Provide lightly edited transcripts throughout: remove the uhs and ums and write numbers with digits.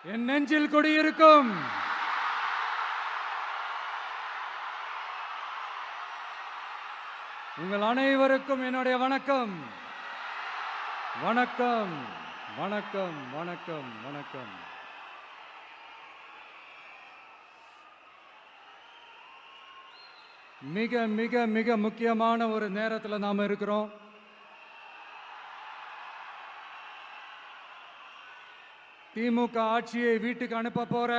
என் நெஞ்சில் குடியிருக்கும் உங்கள் அனைவருக்கும் என்னுடைய வணக்கம். வணக்கம் வணக்கம் வணக்கம் வணக்கம். மிக மிக மிக முக்கியமான ஒரு நேரத்தில் நாம் இருக்கிறோம். திமுக ஆட்சியை வீட்டுக்கு அனுப்ப போற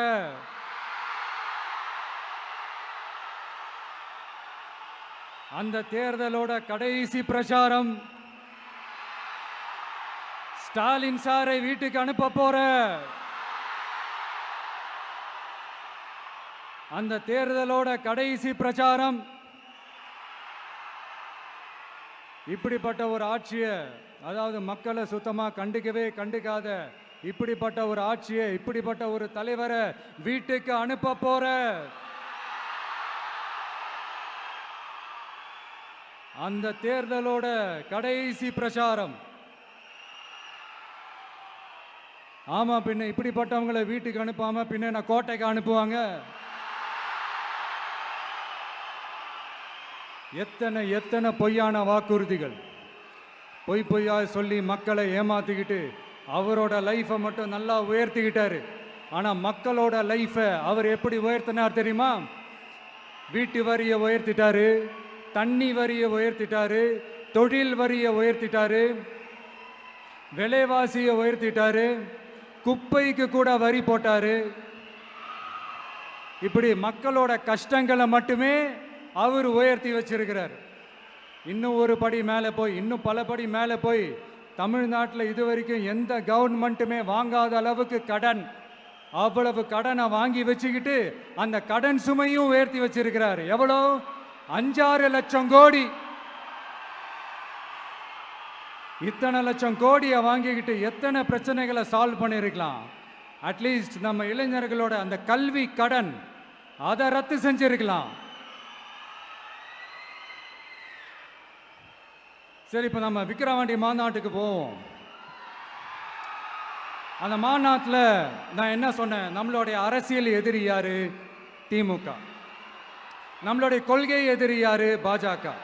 அந்த தேர்தலோட கடைசி பிரச்சாரம். ஸ்டாலின் சாரை வீட்டுக்கு அனுப்ப போற அந்த தேர்தலோட கடைசி பிரச்சாரம். இப்படிப்பட்ட ஒரு ஆட்சியை, அதாவது மக்களை சுத்தமா கண்டுக்காத இப்படிப்பட்ட ஒரு ஆட்சியை, இப்படிப்பட்ட ஒரு தலைவரை வீட்டுக்கு அனுப்ப போற அந்த தேர்தலோட கடைசி பிரச்சாரம். ஆமா, பின்ன இப்படிப்பட்டவங்களை வீட்டுக்கு அனுப்பாம பின்ன நான் கோட்டைக்கு அனுப்புவாங்க? எத்தனை எத்தனை பொய்யான வாக்குறுதிகள், பொய்யா சொல்லி மக்களை ஏமாத்திக்கிட்டு அவரோட லைஃபை மட்டும் நல்லா உயர்த்திக்கிட்டாரு. ஆனால் மக்களோட லைஃபை அவர் எப்படி உயர்த்தினார் தெரியுமா? வீட்டு வரியை உயர்த்திட்டாரு, தண்ணி வரியை உயர்த்திட்டாரு, தொழில் வரியை உயர்த்திட்டாரு, விலைவாசியை உயர்த்திட்டாரு, குப்பைக்கு கூட வரி போட்டாரு. இப்படி மக்களோட கஷ்டங்களை மட்டுமே அவர் உயர்த்தி வச்சிருக்கிறார். இன்னும் ஒரு படி மேலே போய், இன்னும் பல படி மேலே போய், தமிழ்நாட்டில் இதுவரைக்கும் எந்த கவர்மெண்ட்டுமே வாங்காத அளவுக்கு கடன், அவ்வளவு கடனை வாங்கி வச்சுக்கிட்டு அந்த கடன் சுமையும் உயர்த்தி வச்சிருக்கிறார். எவ்வளோ? 5-6 லட்சம் கோடி. இத்தனை லட்சம் கோடியை வாங்கிக்கிட்டு எத்தனை பிரச்சனைகளை சால்வ் பண்ணியிருக்கலாம். அட்லீஸ்ட் நம்ம இளைஞர்களோட அந்த கல்வி கடன் அதை ரத்து செஞ்சிருக்கலாம். சரி, இப்போ நம்ம விக்கிரவாண்டி மாநாட்டுக்கு போவோம். அந்த மாநாட்டில் நான் என்ன சொன்னேன்? நம்மளுடைய அரசியல் எதிரி யாரு? திமுக. நம்மளுடைய கொள்கை எதிரி யாரு? பாஜக.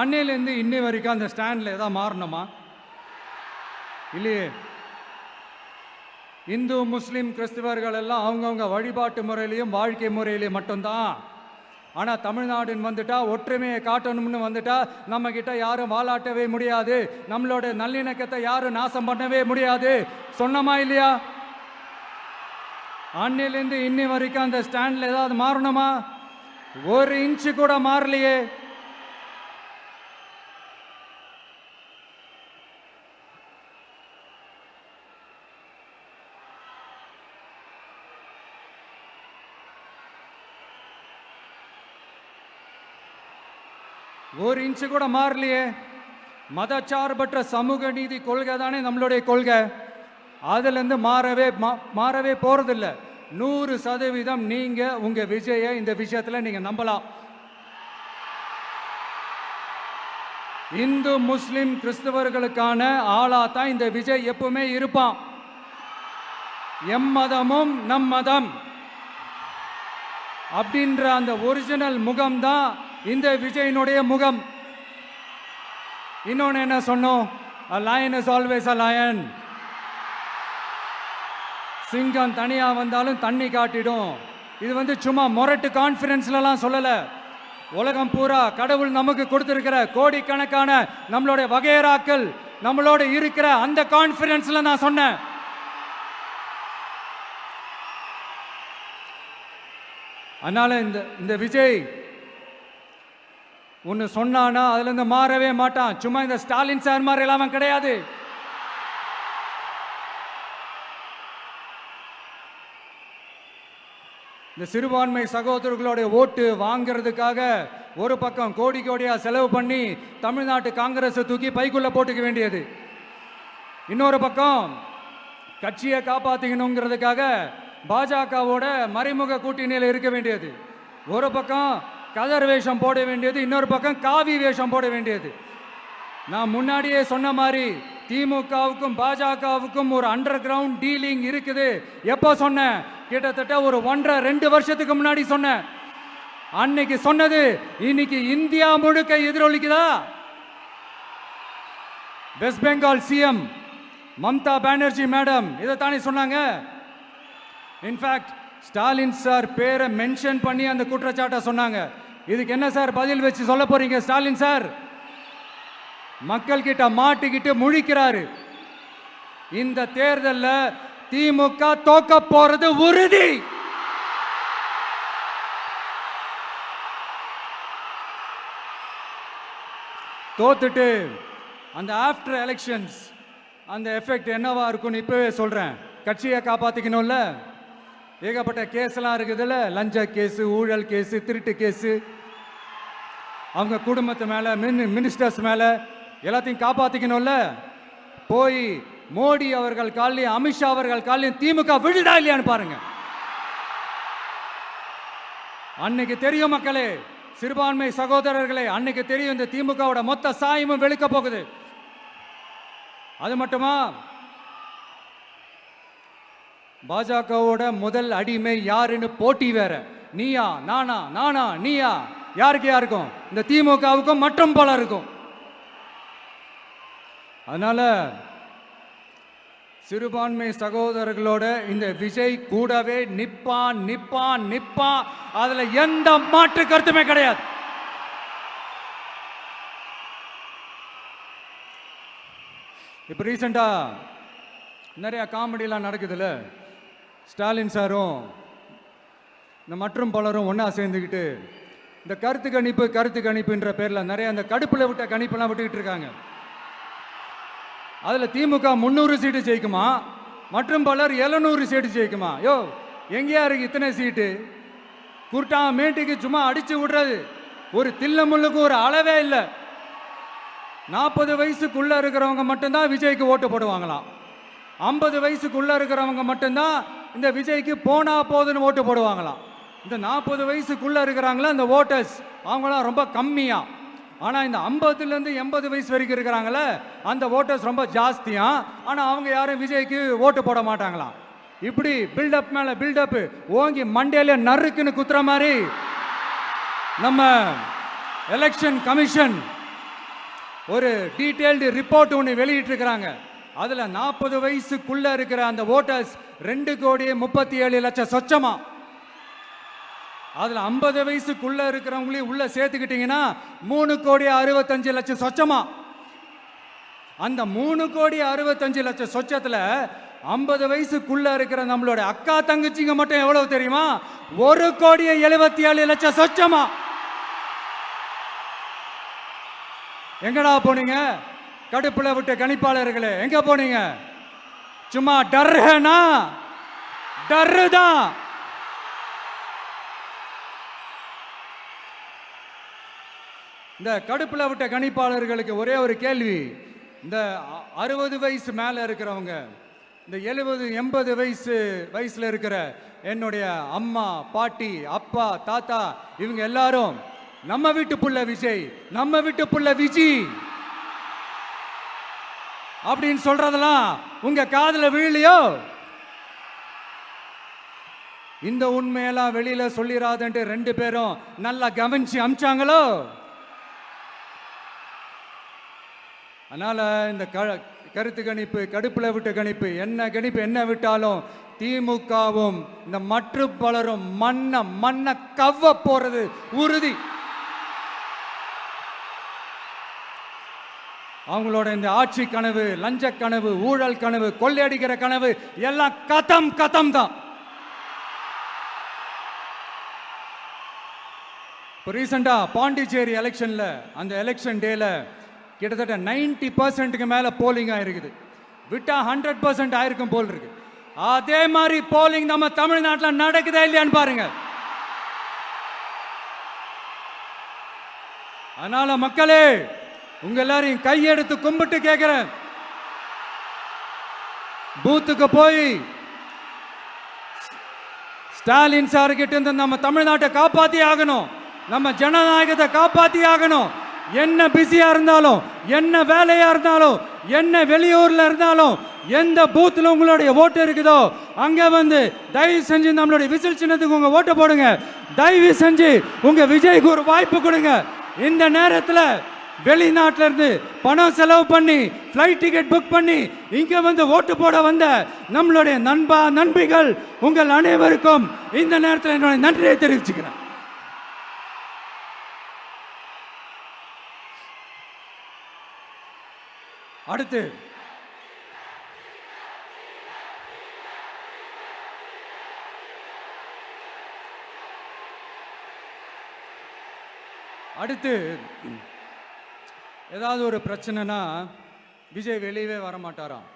அன்னையிலேருந்து இன்னி வரைக்கும் அந்த ஸ்டாண்டில் ஏதாவது மாறணுமா? இல்லையே. இந்து முஸ்லீம் கிறிஸ்தவர்கள் எல்லாம் அவங்கவுங்க வழிபாட்டு முறையிலையும் வாழ்க்கை முறையிலையும் மட்டும்தான். ஆனால் தமிழ்நாடுன்னு வந்துட்டா, ஒற்றுமையை காட்டணும்னு வந்துட்டா, நம்ம கிட்ட யாரும் வாலாட்டவே முடியாது, நம்மளோட நல்லிணக்கத்தை யாரும் நாசம் பண்ணவே முடியாது. சொன்னமா இல்லையா? அன்னிலிருந்து இன்னி வரைக்கும் அந்த ஸ்டாண்ட்ல ஏதாவது மாறணுமா? 1 இன்ச்சு கூட மாறலையே. ஒரு இன்ச்சு கூட மாறலையே. மதச்சார்பற்ற சமூக நீதி கொள்கை தானே நம்மளுடைய கொள்கை. அதுலேருந்து மாறவே போறதில்லை. 100% நீங்க உங்க விஜயை இந்த விஷயத்துல நீங்க நம்பலாம். இந்து முஸ்லிம் கிறிஸ்தவர்களுக்கான ஆளா தான் இந்த விஜய் எப்பவுமே இருப்பான். எம்மதமும் நம் மதம் அப்படின்ற அந்த ஒரிஜினல் முகம் தான் இந்த விஜயினுடைய முகம். இன்னொன்னு என்ன சொன்னோம்? A lion is always a lion. சிங்கம் தனியா வந்தாலும் தண்ணி காட்டிடும். இது சும்மா மொரட்டு கான்ஃபரன்ஸ்லாம் சொல்லல. உலகம் பூரா கடவுள் நமக்கு கொடுத்திருக்கிற கோடிக்கணக்கான நம்மளுடைய வகையறாக்கள் நம்மளோட இருக்கிற அந்த கான்ஃபரன்ஸ்ல நான் சொன்னேன். அதனால இந்த விஜய் ஒன்று சொன்னானா அதுல இருந்து மாறவே மாட்டான். சும்மா இந்த ஸ்டாலின் சார் மாதிரி எல்லாம் கிடையாது. இந்த சிறுபான்மை சகோதரர்களுடைய ஓட்டு வாங்கிறதுக்காக ஒரு பக்கம் கோடியா செலவு பண்ணி தமிழ்நாட்டு காங்கிரஸை தூக்கி பைக்குள்ள போட்டுக்க வேண்டியது, இன்னொரு பக்கம் கட்சியை காப்பாத்திக்கணுங்கிறதுக்காக பாஜகவோட மறைமுக கூட்டணியில் இருக்க வேண்டியது, ஒரு பக்கம் கதர் வேஷம் போட வேண்டியது, இன்னொரு பக்கம் காவி வேஷம் போட வேண்டியது. நான் முன்னாடியே சொன்ன மாதிரி திமுகவுக்கும் பாஜகவுக்கும் ஒரு அண்டர் கிரவுண்ட் டீலிங் இருக்குது. எப்போ சொன்னேன்? கிட்டத்தட்ட ஒரு 1.5-2 வருஷத்துக்கு முன்னாடி சொன்னேன். அன்னைக்கு சொன்னது இன்னைக்கு இந்தியா முழுக்க எதிரொலிக்குதா? West Bengal CM Mamata Banerjee madam இதைத்தானே சொன்னாங்க. இன்ஃபேக்ட் ஸ்டாலின் சார் பேரை மென்ஷன் பண்ணி அந்த குற்றச்சாட்டை சொன்னாங்க. இதுக்கு என்ன சார் பதில் வச்சு சொல்ல போறீங்க? ஸ்டாலின் சார் மக்கள் கிட்ட மாட்டிக்கிட்டு முழிக்கிறாரு. இந்த தேர்தலில் திமுக தோக்க போறது உறுதி. தோத்துட்டு அந்த ஆஃப்டர் எலெக்ஷன்ஸ் அந்த எஃபெக்ட் என்னவா இருக்கும்னு இப்பவே சொல்றேன். கட்சியை காப்பாத்திக்கணும்ல, ஏகப்பட்ட கேஸ்லாம் இருக்குதுல்ல, லஞ்ச கேஸு, ஊழல் கேஸு, திருட்டு கேஸு, அவங்க குடும்பத்து மேல, மினிஸ்டர்ஸ் மேல எல்லாத்தையும் காப்பாத்திக்கணும்ல. போய் மோடி அவர்கள் காலையும் அமித்ஷா அவர்கள் காலையும் திமுக விழுதா இல்லையான்னு பாருங்க. அன்னைக்கு தெரியும் மக்களே, சிறுபான்மை சகோதரர்களே, அன்னைக்கு தெரியும் இந்த திமுகவோட மொத்த சாயமும் வெளுக்க போகுது. அது மட்டுமா, பாஜகவோட முதல் அடிமை யாருன்னு போட்டி வேற. நீயா நானா, நானா நீயா, யாருக்கு யாருக்கும்? இந்த திமுகவுக்கும் மற்றும் பலருக்கும். அதனால சிறுபான்மை சகோதரர்களோட இந்த விஜய் கூடவே நிப்பான் நிப்பான் நிப்பான். அதுல எந்த மாற்று கருத்துமே கிடையாது. இப்ப ரீசெண்டா நிறைய காமெடியெல்லாம் நடக்குதுல்ல. ஸ்டாலின் சாரும் இந்த மற்றும் பலரும் ஒன்னா சேர்ந்துக்கிட்டு இந்த கருத்து கணிப்புன்ற பேர்ல நிறைய அந்த கடுப்புல விட்ட கணிப்பெல்லாம் விட்டுக்கிட்டு இருக்காங்க. அதுல திமுக 300 சீட்டு ஜெயிக்குமா, மற்றும் பலர் 700 சீட்டு ஜெயிக்குமா? யோ, எங்கேயா இருக்கு இத்தனை சீட்டு? குருட்டா மேட்டுக்கு சும்மா அடிச்சு விடுறது. ஒரு தில்லமுள்ளுக்கு ஒரு அளவே இல்லை. 40 வயசுக்குள்ள இருக்கிறவங்க மட்டும்தான் விஜய்க்கு ஓட்டு போடுவாங்களாம். 50 வயசுக்குள்ள இருக்கிறவங்க மட்டும்தான் இந்த விஜய்க்கு போனா போதுன்னு ஓட்டு போடுவாங்களாம். இந்த 40 வயசுக்குள்ள இருக்கிறாங்களா இந்த ஓட்டர்ஸ், அவங்களாம் ரொம்ப கம்மியா. ஆனா இந்த 50லேருந்து 80 வயசு வரைக்கும் இருக்கிறாங்களே அந்த ஓட்டர்ஸ் ரொம்ப ஜாஸ்தியா. ஆனா அவங்க யாரும் விஜய்க்கு ஓட்டு போட மாட்டாங்களாம். இப்படி பில்டப் மேல பில்டப் ஓங்கி மண்டேல நறுக்குன்னு குத்துற மாதிரி நம்ம எலெக்ஷன் கமிஷன் ஒரு டீடைல்டு ரிப்போர்ட் ஒன்று வெளியிட்டு இருக்கிறாங்க. அதுல 40 வயசுக்குள்ள இருக்கிற அந்த ஓட்டர்ஸ் 2,37,00,000 சொச்சமா. அதுல 50 வயசுக்குள்ள இருக்கிறவங்களையும் உள்ள சேர்த்துக்கிட்டீங்கன்னா 3,65,00,000 சொச்சமா. அந்த 3,65,00,000 சொச்சத்துல 50 வயசுக்குள்ள இருக்கிற நம்மளோட அக்கா தங்கச்சிங்க மட்டும் எவ்வளவு தெரியுமா? 1,77,00,000 சொச்சமா. எங்கடா போனீங்க கடுப்புல விட்ட கணிப்பாளர்களே? எங்க போனீங்க? சும்மா டர்னா டர்தான். இந்த கடுப்புல விட்ட கணிப்பாளர்களுக்கு ஒரே ஒரு கேள்வி. இந்த 60 வயசு மேல இருக்கிறவங்க, இந்த 70-80 வயசுல இருக்கிற என்னுடைய அம்மா, பாட்டி, அப்பா, தாத்தா, இவங்க எல்லாரும் நம்ம வீட்டு புள்ள விஜய், நம்ம வீட்டு புள்ள விஜி அப்படின்னு சொல்றதெல்லாம் உங்க காதுல விழலையோ? இந்த உண்மையெல்லாம் வெளியில சொல்லிராதன்ட்டு 2 பேரும் நல்லா கவனிச்சு அமிச்சாங்களோ? அதனால இந்த கருத்து கணிப்பு, கடுப்புல விட்ட கணிப்பு என்ன விட்டாலும் திமுகவும் இந்த மற்ற பலரும் மண்ண கவ்வ போறது உறுதி. அவங்களோட இந்த ஆட்சி கனவு, லஞ்ச கனவு, ஊழல் கனவு, கொள்ளையடிக்கிற கனவு எல்லாம் கதம் தான். இப்போ ரீசெண்டா பாண்டிச்சேரி எலெக்ஷன்ல அந்த எலெக்ஷன் டேல கிட்டத்தட்ட 90% மேல போலிங் ஆயிருக்குது. விட்டா 100% ஆயிருக்கும் போல் இருக்கு. அதே மாதிரி போலிங் நம்ம தமிழ்நாட்டில் நடக்குதா இல்லையான்னு பாருங்க. அதனால மக்களே, உங்க எல்லாரையும் கையெடுத்து கும்பிட்டு கேட்கிறேன், பூத்துக்கு போய் ஸ்டாலின் சார் கிட்ட இருந்து நம்ம தமிழ்நாட்டை காப்பாத்தி ஆகணும், நம்ம ஜனநாயகத்தை காப்பாத்தி ஆகணும். என்ன பிஸியா இருந்தாலும், என்ன வேலையா இருந்தாலும், என்ன வெளியூர்ல இருந்தாலும், எந்த பூத்துல உங்களுடைய ஓட்டு இருக்குதோ அங்க வந்து தயவு செஞ்சு நம்மளுடைய விசில் சின்னத்துக்கு உங்க ஓட்டு போடுங்க. தயவு செஞ்சு உங்க விஜய்க்கு ஒரு வாய்ப்பு கொடுங்க. இந்த நேரத்தில் வெளிநாட்டில இருந்து பணம் செலவு பண்ணி ஃப்ளைட் டிக்கெட் புக் பண்ணி இங்க வந்து ஓட்டு போட வந்த நம்மளுடைய நண்பிகள் உங்கள் அனைவருக்கும் இந்த நேரத்தில் என்னுடைய நன்றியை தெரிவிச்சுக்கிறேன். அடுத்து ஏதாவது ஒரு பிரச்சனைனா விஜய் வெளியவே வரமாட்டாராம்.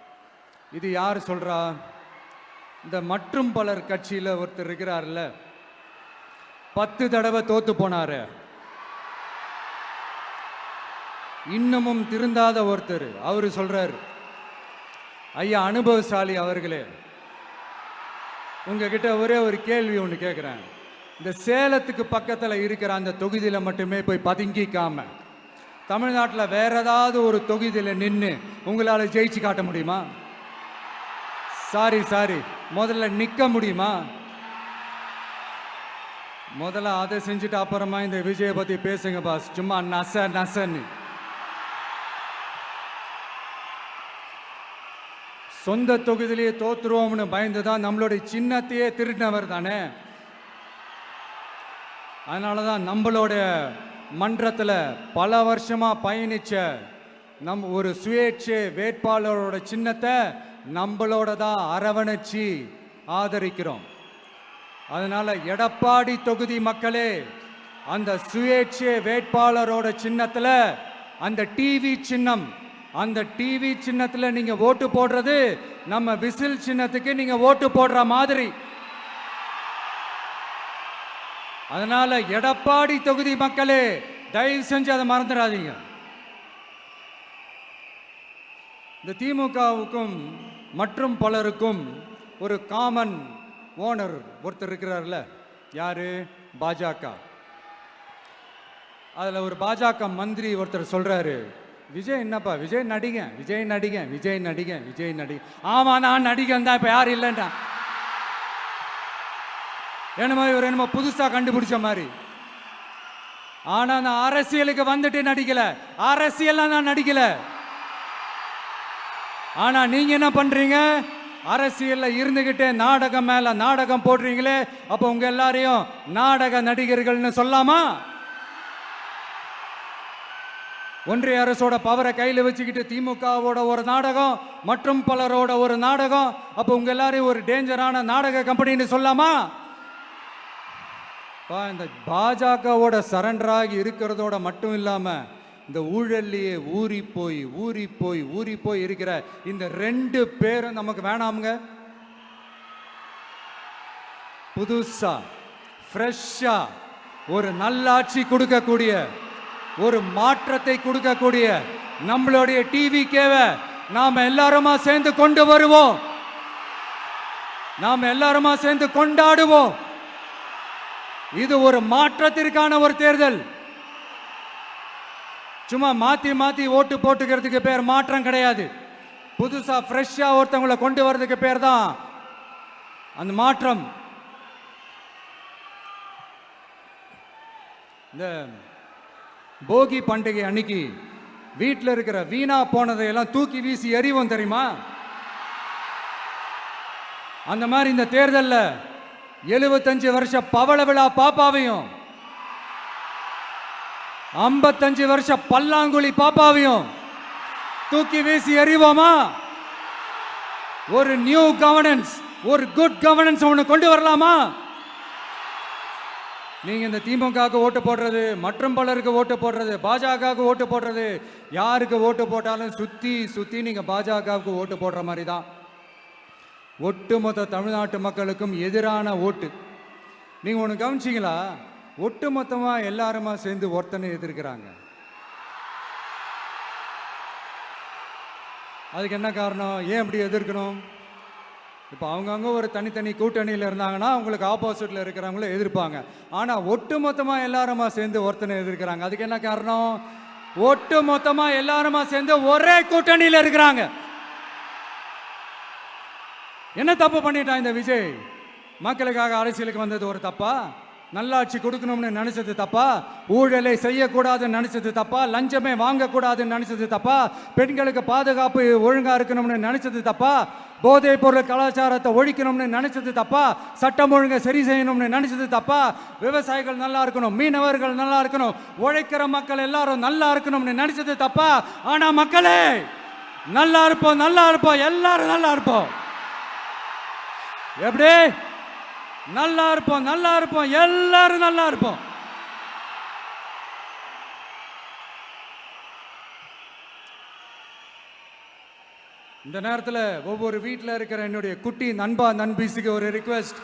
இது யார் சொல்றா? இந்த மற்றும் பலர் கட்சியில் ஒருத்தர் இருக்கிறார்ல, 10 தடவை தோத்து போனாரு, இன்னமும் திருந்தாத ஒருத்தர். அவரு சொல்றாரு, ஐயா அனுபவசாலி அவர்களே, உங்ககிட்ட ஒரே ஒரு கேள்வி ஒன்று கேட்குறேன். இந்த சேலத்துக்கு பக்கத்தில் இருக்கிற அந்த தொகுதியில் மட்டுமே போய் பதுங்கிக்காம தமிழ்நாட்டில் வேற ஏதாவது ஒரு தொகுதியில் நின்று உங்களால் ஜெயிச்சு காட்ட முடியுமா? சாரி முதல்ல நிற்க முடியுமா? முதல்ல அதை செஞ்சுட்டு அப்புறமா இந்த விஜயை பற்றி பேசுங்க பாஸ். சும்மா நசன்னு சொந்த தொகுதியிலேயே தோத்துருவோம்னு பயந்துதான் நம்மளுடைய சின்னத்தையே திருடினவர் தானே. அதனால தான் நம்மளோட மன்றத்தில் பல வருஷமாக பயணிச்ச ஒரு சுயேட்சை வேட்பாளரோட சின்னத்தை நம்மளோட தான் அரவணைச்சி ஆதரிக்கிறோம். அதனால எடப்பாடி தொகுதி மக்களே, அந்த சுயேட்சை வேட்பாளரோட சின்னத்தில் அந்த டிவி சின்னம், அந்த டிவி சின்னத்தில் நீங்க ஓட்டு போடுறது நம்ம விசில் சின்னத்துக்கு நீங்க ஓட்டு போடுற மாதிரி. அதனால எடப்பாடி தொகுதி மக்களே, தயவு செஞ்சு அதை மறந்துடாதீங்க. இந்த திமுகவுக்கும் மற்றும் பலருக்கும் ஒரு காமன் ஓனர் ஒருத்தர் இருக்கிறார்ல, யாரு? பாஜக. அதுல ஒரு பாஜக மந்திரி ஒருத்தர் சொல்றாரு, விஜய் என்னப்பா விஜய் நடிகன். ஆமா நான் நடிகன் தான், இப்ப யாரும் இல்லைன்னா என்னமோ இவர் என்னமோ புதுசா கண்டுபிடிச்ச மாதிரி. ஆனா நான் அரசியலுக்கு வந்துட்டு நடிக்கல, அரசியல் நான் நடிக்கல. ஆனா நீங்க என்ன பண்றீங்க? அரசியல்ல இருந்துகிட்டே நாடகம் மேல நாடகம் போடுறீங்களே, அப்ப உங்க எல்லாரையும் நாடக நடிகர்கள்னு சொல்லாமா? ஒன்றிய அரசோட பவரை கையில் வச்சுக்கிட்டு திமுகவோட ஒரு நாடகம், மற்றும் பலரோட ஒரு நாடகம், அப்ப உங்க எல்லாரையும் ஒரு டேஞ்சரான நாடக கம்பெனின்னு சொல்லாமா? இந்த பாஜகவோட சரண்டராகி இருக்கிறதோட மட்டும் இல்லாம இந்த ஊழல்லையே ஊறி போய் இருக்கிற இந்த 2 பேரும் நமக்கு வேணாமுங்க. புதுசா ஃப்ரெஷ்ஷா ஒரு நல்லாட்சி கொடுக்கக்கூடிய, ஒரு மாற்றத்தை கொடுக்கக்கூடிய நம்மளுடைய டிவிக்கேவை நாம எல்லாருமா சேர்ந்து கொண்டு வருவோம், நாம எல்லாருமா சேர்ந்து கொண்டாடுவோம். இது ஒரு மாற்றத்திற்கான ஒரு தேர்தல். சும்மா மாத்தி ஓட்டு போட்டுக்கிறதுக்கு பேர் மாற்றம் கிடையாது. புதுசா ஃப்ரெஷ்ஷா ஒருத்தவங்களை கொண்டு வர்றதுக்கு பேர் தான் அந்த மாற்றம். இந்த போகி பண்டிகை அன்னைக்கு வீட்டில் இருக்கிற வீணா போனதையெல்லாம் தூக்கி வீசி எறிவோம் தெரியுமா? அந்த மாதிரி இந்த தேர்தலில் 75 வருஷ பவள விழா பாப்பாவையும் 55 வருஷ பல்லாங்குழி பாப்பாவையும் தூக்கி வீசி எறிவோமா? ஒரு நியூ கவர்னன்ஸ், ஒரு குட் கவர்னன்ஸ் ஒன்று கொண்டு வரலாமா? நீங்க இந்த திமுகவுக்கு ஓட்டு போடுறது, மற்றும் பலருக்கு ஓட்டு போடுறது, பாஜகவுக்கு ஓட்டு போடுறது, யாருக்கு ஓட்டு போட்டாலும் சுத்தி நீங்க பாஜகவுக்கு ஓட்டு போடுற மாதிரி தான். ஒட்டுமொத்த தமிழ்நாட்டு மக்களுக்கும் எதிரான ஓட்டு. நீங்க ஒன்று கவனிச்சிங்களா? ஒட்டுமொத்தமா எல்லாருமா சேர்ந்து ஒருத்தனை எதிர்க்கிறாங்க. அதுக்கு என்ன காரணம்? ஏன் அப்படி எதிர்க்கணும்? இப்போ அவங்கவுங்க ஒரு தனித்தனி கூட்டணியில் இருந்தாங்கன்னா அவங்களுக்கு ஆப்போசிட்ல இருக்கிறவங்கள எதிர்ப்பாங்க. ஆனால் ஒட்டுமொத்தமாக எல்லாருமா சேர்ந்து ஒருத்தனை எதிர்க்கிறாங்க. அதுக்கு என்ன காரணம்? ஒட்டு மொத்தமா எல்லாருமா சேர்ந்து ஒரே கூட்டணியில் இருக்கிறாங்க. என்ன தப்பு பண்ணிட்டான் இந்த விஜய்? மக்களுக்காக அரசியலுக்கு வந்தது ஒரு தப்பா? நல்லாட்சி கொடுக்கணும்னு நினைச்சது தப்பா? ஊழலை செய்யக்கூடாதுன்னு நினைச்சது தப்பா? லஞ்சமே வாங்கக்கூடாதுன்னு நினைச்சது தப்பா? பெண்களுக்கு பாதுகாப்பு ஒழுங்கா இருக்கணும்னு நினைச்சது தப்பா? போதைப் பொருள் கலாச்சாரத்தை ஒழிக்கணும்னு நினைச்சது தப்பா? சட்டம் ஒழுங்கை சரி செய்யணும்னு நினைச்சது தப்பா? விவசாயிகள் நல்லா இருக்கணும், மீனவர்கள் நல்லா இருக்கணும், உழைக்கிற மக்கள் எல்லாரும் நல்லா இருக்கணும்னு நினைச்சது தப்பா? ஆனா மக்களே, நல்லா இருப்போம், நல்லா இருப்போம், எல்லாரும் நல்லா இருப்போம். எப்படி நல்லா இருப்போம், நல்லா இருப்போம், எல்லாரும் நல்லா இருப்போம். இந்த நேரத்தில் ஒவ்வொரு வீட்டில் இருக்கிற என்னுடைய குட்டி நண்பா நண்பீஸுக்கு ஒரு ரிக்வெஸ்ட்.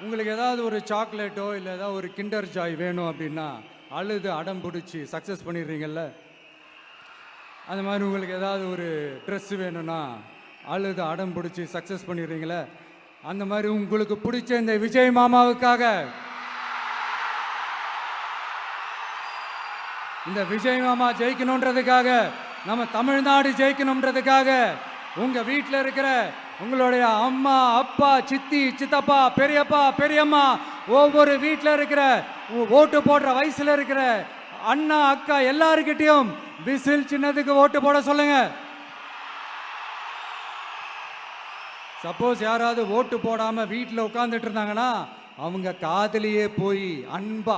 உங்களுக்கு ஏதாவது ஒரு சாக்லேட்டோ இல்லை ஏதாவது ஒரு கிண்டர் ஜாய் வேணும் அப்படின்னா அழுது அடம் பிடிச்சி சக்ஸஸ் பண்ணிடுறீங்கல்ல, அந்த மாதிரி உங்களுக்கு ஏதாவது ஒரு ட்ரெஸ் வேணும்னா அழுது அடம் பிடிச்சி சக்ஸஸ் பண்ணிடுறீங்களே, அந்த மாதிரி உங்களுக்கு பிடிச்ச இந்த விஜய் மாமாவுக்காக, இந்த விஜய் மாமா ஜெயிக்கணுன்றதுக்காக, நம்ம தமிழ்நாடு ஜெயிக்கணுன்றதுக்காக உங்க வீட்டில் இருக்கிற உங்களுடைய அம்மா, அப்பா, சித்தி, சித்தப்பா, பெரியப்பா, பெரியம்மா, ஒவ்வொரு வீட்டில் இருக்கிற ஓட்டு போடுற வயசுல இருக்கிற அண்ணா, அக்கா எல்லாருக்கிட்டையும் விசில் சின்னதுக்கு ஓட்டு போட சொல்லுங்க. சப்போஸ் யாராவது ஓட்டு போடாம வீட்டில் உட்கார்ந்துட்டு இருந்தாங்கன்னா அவங்க காதலியே போய் அன்பா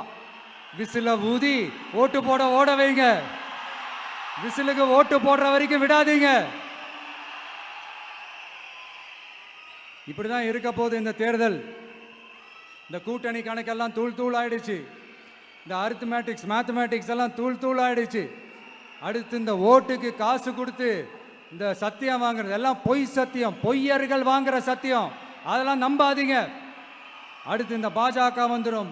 விசில ஊதி ஓட்டு போட ஓட வைங்க. விசிலுக்கு ஓட்டு போடுற வரைக்கும் விடாதீங்க. இப்படிதான் இருக்க போது இந்த தேர்தல். இந்த கூட்டணி கணக்கெல்லாம் தூள் தூள் ஆயிடுச்சு. இந்த அரித்மேட்டிக்ஸ் மேத்தமேட்டிக்ஸ் எல்லாம் தூள் தூள் ஆயிடுச்சு. அடுத்து இந்த ஓட்டுக்கு காசு கொடுத்து இந்த சத்தியம் வாங்குறது எல்லாம் பொய் சத்தியம், பொய்யர்கள் வாங்குற சத்தியம், அதெல்லாம் நம்பாதீங்க. அடுத்து இந்த பாஜக வந்துடும்,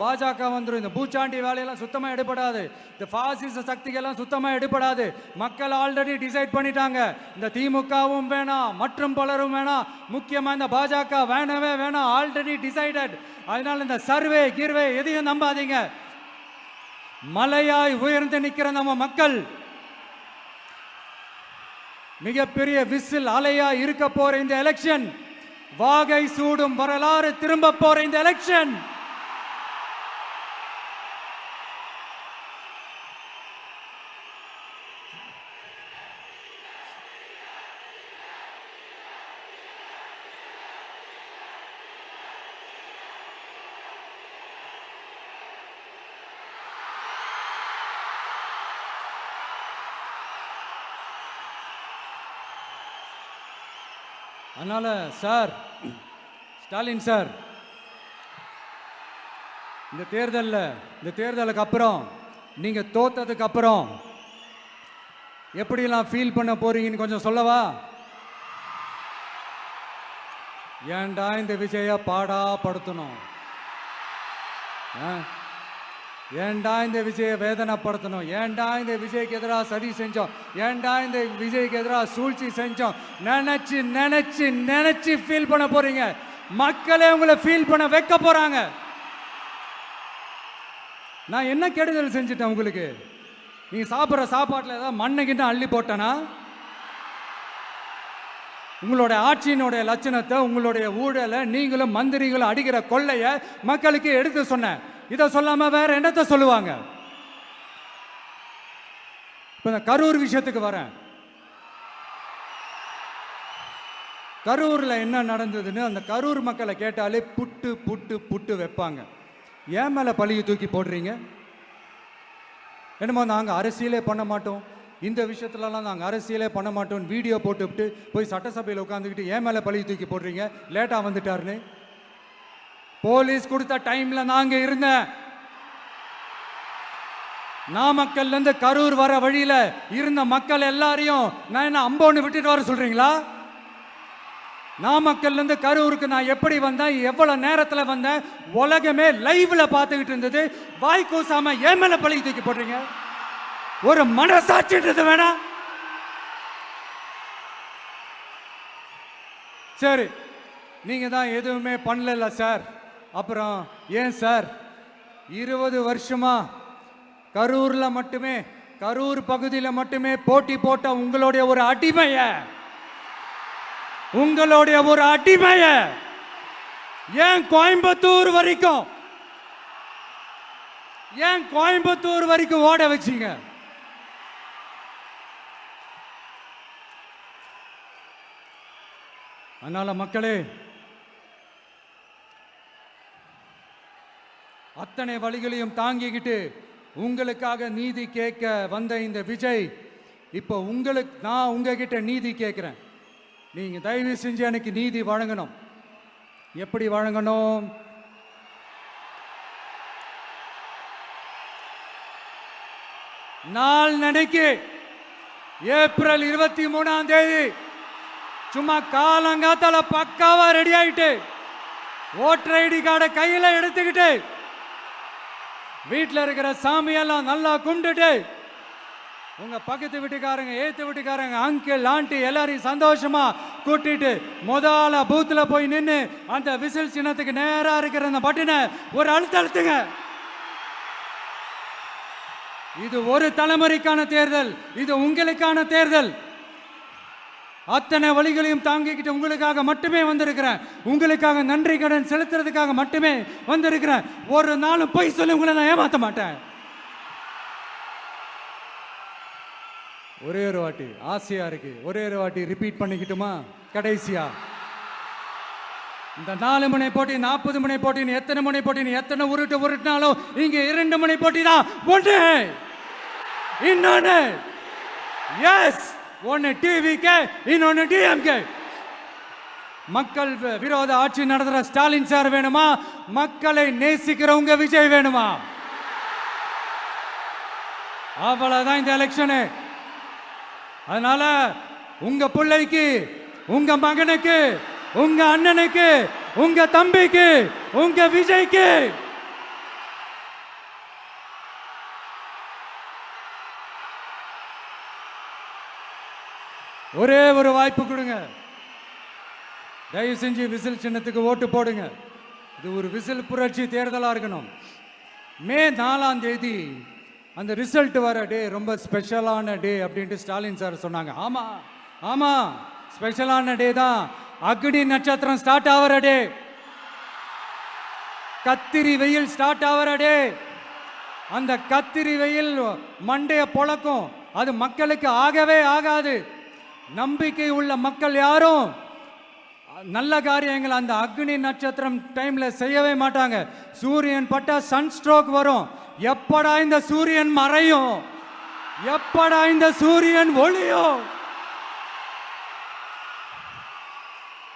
இந்த பூச்சாண்டி வேலையெல்லாம் சுத்தமா எடுபடாது. இந்த பாசிச சக்திகள்லாம் சுத்தமா எடுபடாது. மக்கள் ஆல்ரெடி டிசைட் பண்ணிட்டாங்க. இந்த திமுகவும் வேணாம், மற்றும் பலரும் வேணாம், முக்கியமா இந்த பாஜக வேணவே வேணாம், ஆல்ரெடி டிசைடட். அதனால இந்த சர்வே கிர்வே எதையும் நம்பாதீங்க. மலையாய் உயர்ந்து நிக்கிற நம்ம மக்கள் மிகப்பெரிய விசில் அலையா இருக்க போற இந்த எலெக்ஷன், வாகை சூடும் வரலாறு திரும்ப போற இந்த எலெக்ஷன், அதனால சார், ஸ்டாலின் சார், இந்த தேர்தலுக்கு அப்புறம் நீங்க தோத்ததுக்கு அப்புறம் எப்படிலாம் ஃபீல் பண்ண போறீங்கன்னு கொஞ்சம் சொல்லவா? ஏன்டா இந்த விஜய பாடா படுத்தணும், ஏன்டா இந்த விஜய வேதனைப்படுத்தணும், ஏன்டா இந்த விஜய்க்கு எதிராக சதி செஞ்சோம், ஏன்டா இந்த விஜய்க்கு எதிராக சூழ்ச்சி செஞ்சோம் நினைச்சு நினைச்சு நினைச்சு ஃபீல் பண்ண போறீங்க. மக்களே உங்களை ஃபீல் பண்ண வைக்க போறாங்க. நான் என்ன கெடுதல் செஞ்சுட்டேன் உங்களுக்கு? நீங்க சாப்பிட்ற சாப்பாட்டில் ஏதாவது மண்ணுகிட்ட அள்ளி போட்டனா? உங்களுடைய ஆட்சியினுடைய லட்சணத்தை, உங்களுடைய ஊழலை, நீங்களும் மந்திரிகளும் அடிக்கிற கொள்ளைய மக்களுக்கு எடுத்து சொன்னேன். இதை சொல்லாம வேற என்னத்தை சொல்லுவாங்க? இப்ப இந்த கரூர் விஷயத்துக்கு வரேன். கரூர்ல என்ன நடந்ததுன்னு அந்த கரூர் மக்களை கேட்டாலே புட்டு புட்டு புட்டு வைப்பாங்க. ஏன் மேல பழியை தூக்கி போடுறீங்க? என்னமோ நாங்க அரசியலே பண்ண மாட்டோம், இந்த விஷயத்துலலாம் நாங்கள் அரசியலே பண்ண மாட்டோம், வீடியோ போட்டுவிட்டு போய் சட்டசபையில் உட்காந்துக்கிட்டு ஏன் மேலே பழியை தூக்கி போடுறீங்க? லேட்டாக வந்துட்டாருன்னு. போலீஸ் கொடுத்த டைம்ல நாங்க இருந்தேன். நாமக்கல்ல இருந்து கரூர் வர வழியில இருந்த மக்கள் எல்லாரையும் நான் என்ன அம்போன்னு விட்டுட்டு வர சொல்றீங்களா? நாமக்கல்ல இருந்து கரூருக்கு நான் எப்படி வந்தேன், எவ்வளவு நேரத்தில் வந்தேன், உலகமே லைவ்ல பார்த்துக்கிட்டு இருந்தது. வாய் கூசாம ஏன் மேல பழி தூக்கி போடுறீங்க? ஒரு மனசாட்சின்றது வேணாம்? சரி, நீங்க தான் எதுவுமே பண்ணல சார், அப்புறம் ஏன் சார் 20 வருஷமா கரூர்ல மட்டுமே, கரூர் பகுதியில் மட்டுமே போட்டி போட்ட உங்களுடைய ஒரு அடிமைய, ஏன் கோயம்புத்தூர் வரைக்கும் ஓட வச்சீங்க? அதனால மக்களே, அத்தனை வழிகளையும் தாங்கிக்கிட்டு உங்களுக்காக நீதி கேட்க வந்த இந்த விஜய், இப்போ நான் உங்ககிட்ட நீதி கேட்கிறேன். நீங்க தயவு செஞ்சு எனக்கு நீதி வழங்கணும். எப்படி வழங்கணும்? நாள் நினைக்கு ஏப்ரல் 23ஆம் தேதி சும்மா காலங்காத்தால பக்காவா ரெடி ஆயிட்டு, ஓட்டர் ஐடி கார்டை கையில எடுத்துக்கிட்டு, வீட்டில் இருக்கிற சாமியெல்லாம் நல்லா கும்பிட்டுட்டு, உங்க பக்கத்து வீட்டுக்காரங்க, ஏத்து வீட்டுக்காரங்க, அங்கிள் ஆண்டி எல்லாரையும் சந்தோஷமா கூட்டிட்டு முதல்ல பூத்துல போய் நின்று அந்த விசில் சின்னத்துக்கு நேரா இருக்கிற அந்த பட்டனை ஒரு அழுத்துங்க. இது ஒரு தலைமுறைக்கான தேர்தல், இது உங்களுக்கான தேர்தல். அத்தனை வழிகளையும் தாங்கிக்கிட்டு உங்களுக்காக மட்டுமே வந்திருக்கிறேன். உங்களுக்காக நன்றி கடன் செலுத்துறதுக்காக மட்டுமே வந்திருக்கிறேன். ஒரு நாளும் பொய் சொல்லி உங்களை நான் ஏமாற்ற மாட்டேன். ஒரே ஒரு வாட்டி ஆசையா இருக்கு, ஒரே ஒரு வாட்டி ரிப்பீட் பண்ணிக்கிட்டுமா? கடைசியா இந்த 4 முனை போட்டி, 40 முனை போட்டின்னு, எத்தனை முனை போட்டின்னு, எத்தனை உருட்டினாலும் இங்க 2 முனை போட்டி தான். ஒன்று இன்னொன்னு, எஸ், ஒன்னு டிவிகே, இன்னொன்னு டிஎம்கே. மக்கள் விரோத ஆட்சி நடத்துற ஸ்டாலின் சார் வேணுமா? மக்களை நேசிக்கிறவங்க விஜய் வேணுமா? அவ்வளவுதான் இந்த எலெக்ஷனு. அதனால உங்க பிள்ளைக்கு, உங்க மகனுக்கு, உங்க அண்ணனுக்கு, உங்க தம்பிக்கு, உங்க விஜய்க்கு ஒரே ஒரு வாய்ப்பு கொடுங்க. தயவு செஞ்சு விசில் சின்னத்துக்கு ஓட்டு போடுங்க. இது ஒரு விசில் புரட்சி தேர்தலா இருக்கணும். மே 4ஆம் தேதி அந்த ரிசல்ட் வர டே ரொம்ப ஸ்பெஷலான டே அப்படின்ட்டு ஸ்டாலின் சார் சொன்னாங்க. ஆமா ஆமா, ஸ்பெஷலான டே தான். அக்னி நட்சத்திரம் ஸ்டார்ட் ஆகிற டே, கத்திரி வெயில் ஸ்டார்ட் ஆகிற டே. அந்த கத்திரி வெயில் மண்டைய பொழக்கும். அது மக்களுக்கு ஆகவே ஆகாது. நம்பிக்கை உள்ள மக்கள் யாரும் நல்ல காரியங்கள் அந்த அக்னி நட்சத்திரம் டைம்ல செய்யவே மாட்டாங்க. சூரியன் பட்டா சன் ஸ்ட்ரோக் வரும். எப்படா இந்த சூரியன் மறையும், எப்படா இந்த சூரியன் ஒளியும்?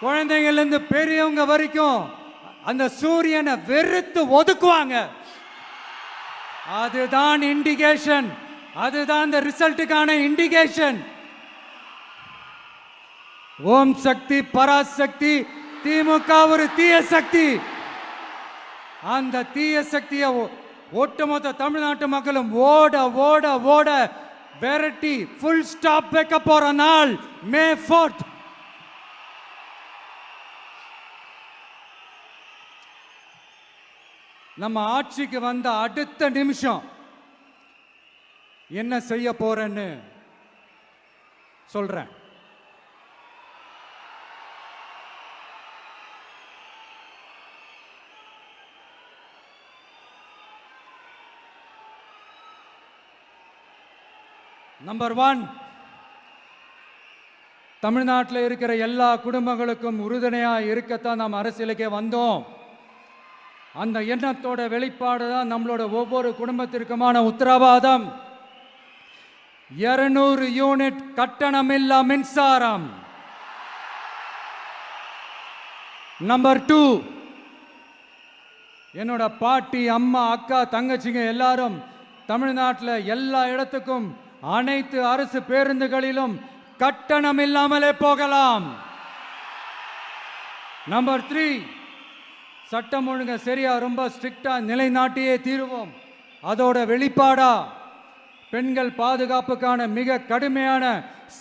குழந்தைங்கள்ல இருந்து பெரியவங்க வரைக்கும் அந்த சூரியனை வெறுத்து ஒதுக்குவாங்க. அதுதான் இண்டிகேஷன், அதுதான் இந்த ரிசல்ட்டுக்கான இண்டிகேஷன். ஓம் சக்தி பராசக்தி, திமுக ஒரு தீய சக்தி. அந்த தீய சக்தியை ஒட்டுமொத்த தமிழ்நாட்டு மக்களும் ஓட ஓட ஓட விரட்டி ஃபுல் ஸ்டாப் வைக்க போற நாள் மே 4th. நம்ம ஆட்சிக்கு வந்த அடுத்த நிமிஷம் என்ன செய்ய போறேன்னு சொல்றேன். நம்பர் 1, தமிழ்நாட்டில் இருக்கிற எல்லா குடும்பங்களுக்கும் உறுதுணையாக இருக்கத்தான் நாம் அரசியலுக்கே வந்தோம். அந்த எண்ணத்தோட வெளிப்பாடு தான் நம்மளோட ஒவ்வொரு குடும்பத்திற்குமான உத்தரவாதம். 200 யூனிட் கட்டணமில்லா மின்சாரம். நம்பர் 2, என்னோட பாட்டி, அம்மா, அக்கா, தங்கச்சிங்க எல்லாரும் தமிழ்நாட்டில் எல்லா இடத்துக்கும் அனைத்து அரசு பேருந்துகளிலும் கட்டணம் இல்லாமலே போகலாம். நம்பர் 3, சட்டம் ஒழுங்க சரியா ரொம்ப ஸ்ட்ரிக்டா நிலைநாட்டியே தீருவோம். அதோட வெளிப்பாடா பெண்கள் பாதுகாப்புக்கான மிக கடுமையான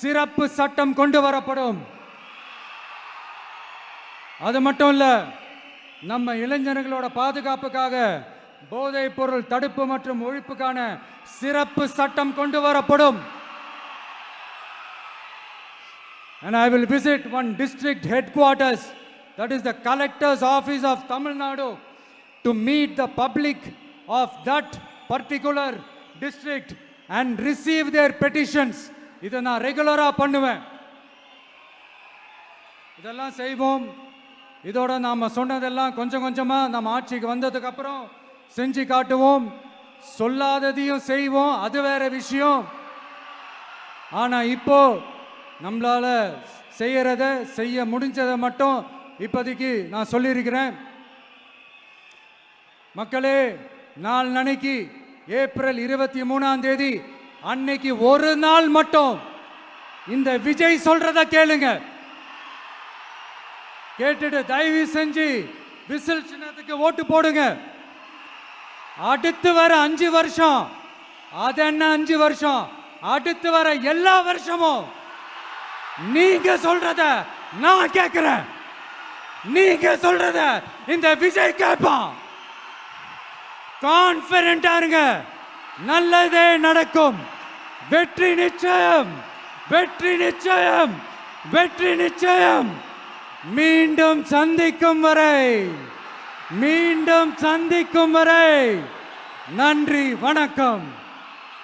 சிறப்பு சட்டம் கொண்டு வரப்படும். அது மட்டும் இல்ல, நம்ம இளைஞர்களோட பாதுகாப்புக்காக போதைப் பொருள் தடுப்பு மற்றும் ஒழிப்புக்கான சிறப்பு சட்டம் கொண்டு வரப்படும். And I will visit one district headquarters, that is the collector's office of Tamil Nadu, to meet the public of that particular district and receive their petitions. இதை நான் ரெகுலரா பண்ணுவேன். இதெல்லாம் செய்வோம். இதோட நாம சொன்னதெல்லாம் கொஞ்சம் கொஞ்சமா நம்ம ஆட்சிக்கு வந்ததுக்கு அப்புறம் செஞ்சு காட்டுவோம். சொல்லாததையும் செய்வோம், அது வேற விஷயம். ஆனா இப்போ நம்மளால செய்யறத செய்ய முடிஞ்சதை மட்டும் இப்போதைக்கு நான் சொல்லியிருக்கிறேன். மக்களே, நாளைக்கு ஏப்ரல் 23 அன்னைக்கு ஒரு நாள் மட்டும் இந்த விஜய் சொல்றத கேளுங்க. கேட்டுட்டு தயவு செஞ்சு விசில் சின்னத்துக்கு ஓட்டு போடுங்க. அடுத்து வர 5 வருஷம், அது என்ன 5 வருஷம், அடுத்து வர எல்லா வருஷமும் நீங்க சொல்றத நான் கேட்கிறேன். நீங்க சொல்றத இந்த விஜய் கேட்பான். கான்பிடென்டா இருங்க, நல்லதே நடக்கும். வெற்றி நிச்சயம், வெற்றி நிச்சயம், வெற்றி நிச்சயம். மீண்டும் சந்திக்கும் வரை, மீண்டும் சந்திக்கும் வரை நன்றி, வணக்கம்.